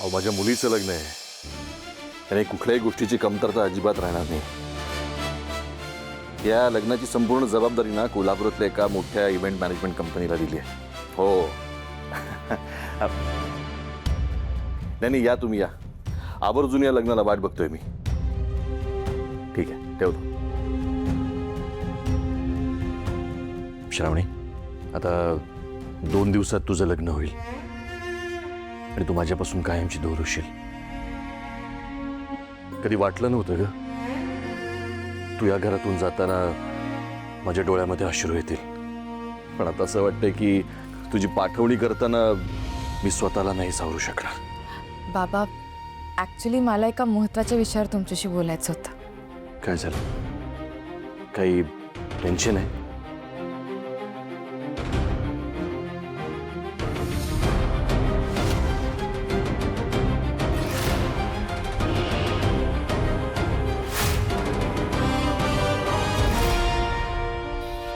अहो माझ्या मुलीचं लग्न आहे आणि कुठल्याही गोष्टीची कमतरता अजिबात राहणार नाही. या लग्नाची संपूर्ण जबाबदारी ना कोल्हापुरातल्या एका मोठ्या इव्हेंट मॅनेजमेंट कंपनीला दिली आहे. हो नाही या तुम्ही या, आवर्जून या लग्नाला वाट बघतोय मी. ठीक आहे ठेवतो. श्रावणी, आता 2 दिवसात तुझं लग्न होईल आणि तू माझ्यापासून कायमची दूर होशील. कधी वाटलं नव्हतं ग तू या घरातून जाताना माझ्या डोळ्यामध्ये अश्रू येतील, पण आता असं वाटतंय की तुझी पाठवणी करताना मी स्वतःला नाही सावरू शकणार. बाबा, ॲक्च्युली मला एका महत्त्वाच्या विषयावर तुमच्याशी बोलायचं होतं. काय झालं? काही टेन्शन आहे?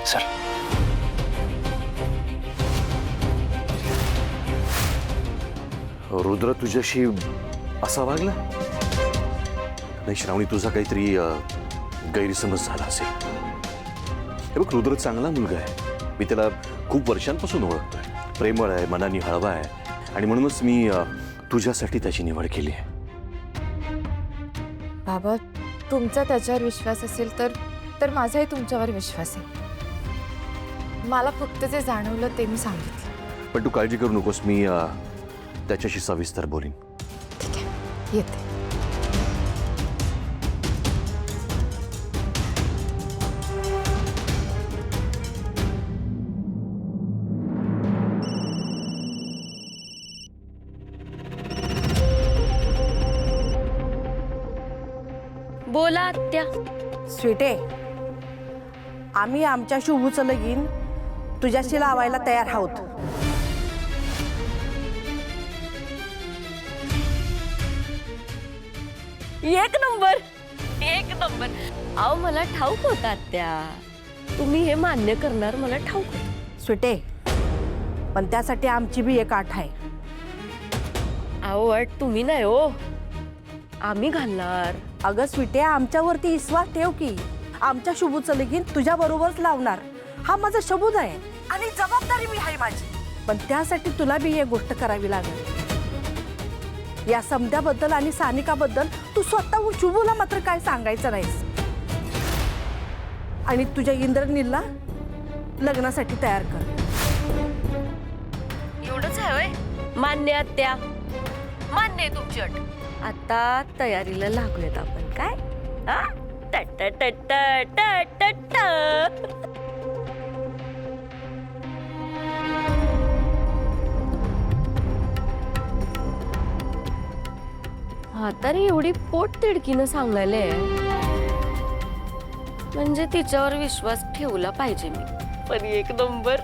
सर, रुद्र तुझ्याशी असा वागला? नाही श्रावणी, तुझा काहीतरी गैरसमज झाला असेल. हे बघ, रुद्र चांगला मुलगा आहे. मी त्याला खूप वर्षांपासून ओळखतोय. प्रेमळ आहे, मनाने हळवा आहे आणि म्हणूनच मी तुझ्यासाठी त्याची निवड केली आहे. बाबा, तुमचा त्याच्यावर विश्वास असेल तर माझाही तुमच्यावर विश्वास आहे. मला फक्त जे जाणवलं ते मी सांगितलं. पण तू काळजी करू नकोस, मी त्याच्याशी सविस्तर बोलीन. ठीक आहे, येते. बोला आत्या. स्वीटे, आम्ही आमच्या शुभूचं लगीन तुझ्याशी लावायला तयार आहोत. एक नंबर, एक नंबर. अहो मला ठाऊक होता आत्या, तुम्ही हे मान्य करणार मला ठाऊक होतं. स्वीटे, पण त्यासाठी आमची बी एक आठ आहे. अहो अट तुम्ही नाही हो, आम्ही घालणार. अगं स्वीटे, आमच्यावरती विश्वास ठेव की. आमच्या शुभूचं लगीन तुझ्या बरोबरच लावणार. हा माझा शबूत आहे आणि जबाबदारी मी आहे माझी. पण त्यासाठी तुला बी एक गोष्ट करावी लागेल. या समध्याबद्दल आणि सानिकाबद्दल तू स्वतःहून शुभूला मात्र काय सांगायचं नाहीस. आणि तुझ्या इंद्रनीलला लग्नासाठी तयार कर. एवढंच आहे होय? मान्य आत्या, मान्य आहे तुमची अट. आता तयारीला लागूयात आपण. काय हा? टट टट टट टट. हा तर एवढी पोट तिडकीनं सांगायला म्हणजे तिच्यावर विश्वास ठेवला पाहिजे मी. पण एक नंबर,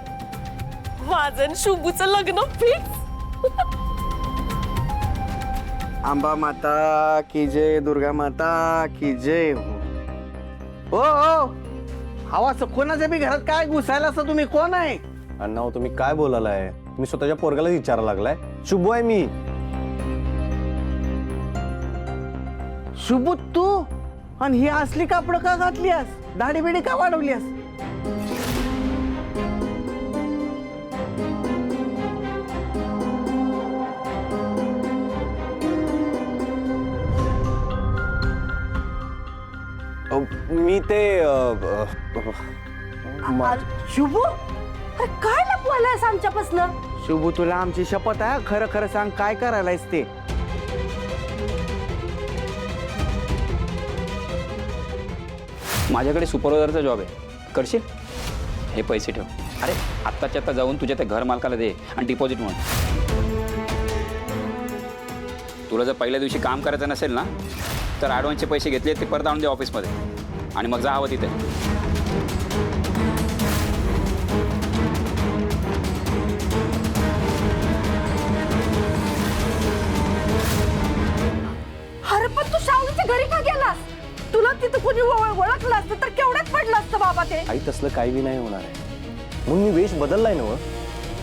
माझं शुभूचं लग्न फिक्स. अंबा माता की जय, दुर्गा माता की जय. हो हो, हवा कोणाच्या बी घरात काय घुसायला असं तुम्ही कोण आहे? अण्णा, तुम्ही काय बोलायलाय? तुम्ही स्वतःच्या पोरगाला विचारायला लागलाय. शुभ आहे मी. शुभू तू? आणि ही असली कापड का घातलीस? दाढी बिडी का वाढवलीस? मी ते शुभू, अरे काय लपवायलायस आमच्यापासनं? शुभू, तुला आमची शपथ आहे, खरं खरं सांग काय करायलायस ते? माझ्याकडे सुपरवायझरचा जॉब आहे, करशील? हे पैसे ठेव. अरे आत्ताच्या आत्ता जाऊन तुझ्या त्या घर मालकाला दे आणि डिपॉझिट म्हणून. तुला जर पहिल्या दिवशी काम करायचं नसेल ना तर ॲडव्हान्सचे पैसे घेतले ते परत आणून दे ऑफिसमध्ये आणि मग जा हवं तिथे. अरे पण तू शावलीच्या घरी का गेलास? तुला तिथं कोणी ओळखलं असतं तर केवढ्यात पडलं असतं बाबा ते. आई तसलं काही बी नाही होणार आहे. म्हणून मी वेश बदललाय ना.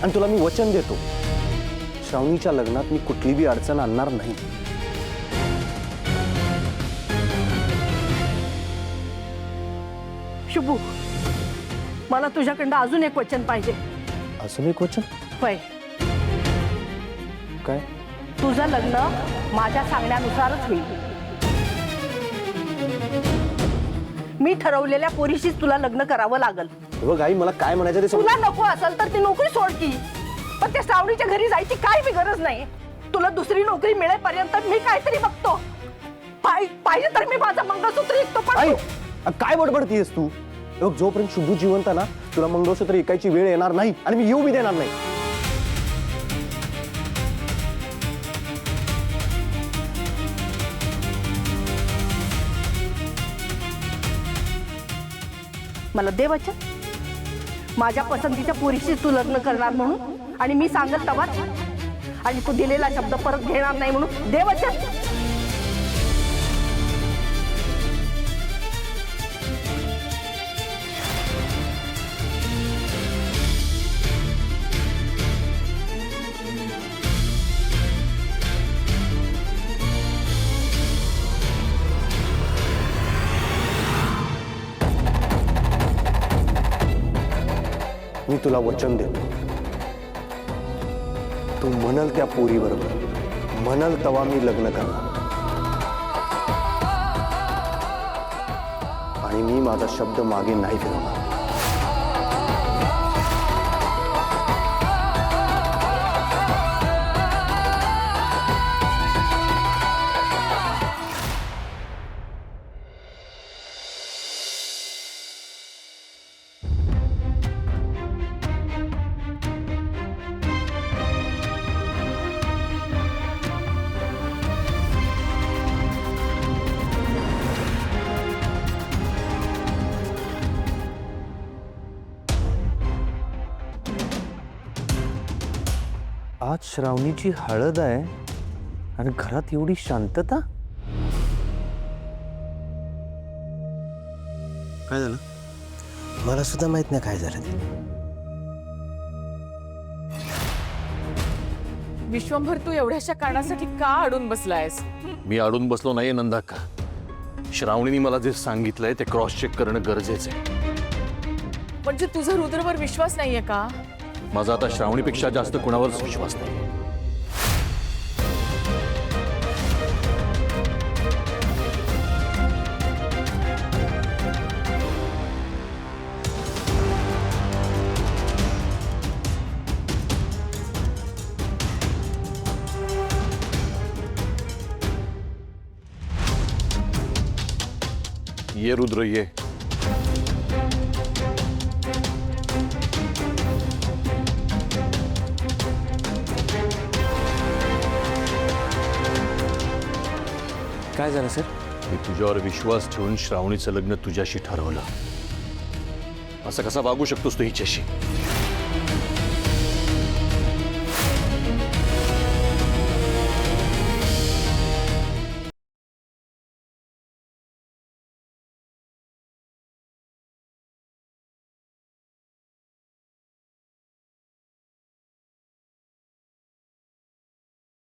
आणि तुला मी वचन देतो, श्रावणीच्या लग्नात मी कुठली बी अडचण आणणार नाही. शुभू, मला तुझ्याकडनं अजून एक वचन पाहिजे. अजून एक वचन? होय, काय? तुझं लग्न माझ्या सांगण्यानुसारच होईल. मी ठरवलेल्या पोरीशीच तुला लग्न करावं लागल. बघ आई, मला काय म्हणायचं ते तुला नको असेल तर ती नोकरी सोड की, पण त्या श्रावणीच्या घरी जायची काय बी गरज नाही. तुला दुसरी नोकरी मिळेपर्यंत मी काहीतरी बघतो. पाहिजे तर मी माझं मंगळसूत्र विकतो. पण आई, काय बडबडतीयस तू? बघ, जोपर्यंत शुभू जिवंत ना, तुला मंगळसूत्र ऐकायची वेळ येणार नाही आणि मी येऊ बी देणार नाही. मला दे वचन, माझ्या पसंतीच्या पोरीशी तू लग्न करणार म्हणून, आणि मी सांगल तवाच, आणि तू दिलेला शब्द परत घेणार नाही म्हणून. दे वचन. मी तुला वचन देतो, तू म्हणाल त्या पोरी बरोबर म्हणाल तवा मी लग्न करणार, आणि मी माझा शब्द मागे नाही फिरवणार. आज श्रावणीची हळद आहे आणि घरात एवढी शांतता. काय झालं? मला सुद्धा माहित नाही काय झालं ते. विश्वंभर, तू एवढ्याशा कारणासाठी का अडून बसलायस? मी अडून बसलो नाहीये नंदा का. श्रावणीने मला जे सांगितलंय ते क्रॉस चेक करणं गरजेचं आहे. म्हणजे तुझा रुद्रवर विश्वास नाहीये का? माझा आता श्रावणीपेक्षा जास्त कुणावरच विश्वास नाही. ये रुद्र ये. काय झालं सर? मी तुझ्यावर विश्वास ठेवून श्रावणीचं लग्न तुझ्याशी ठरवलं. असं कसा वागू शकतोस तू हिच्याशी?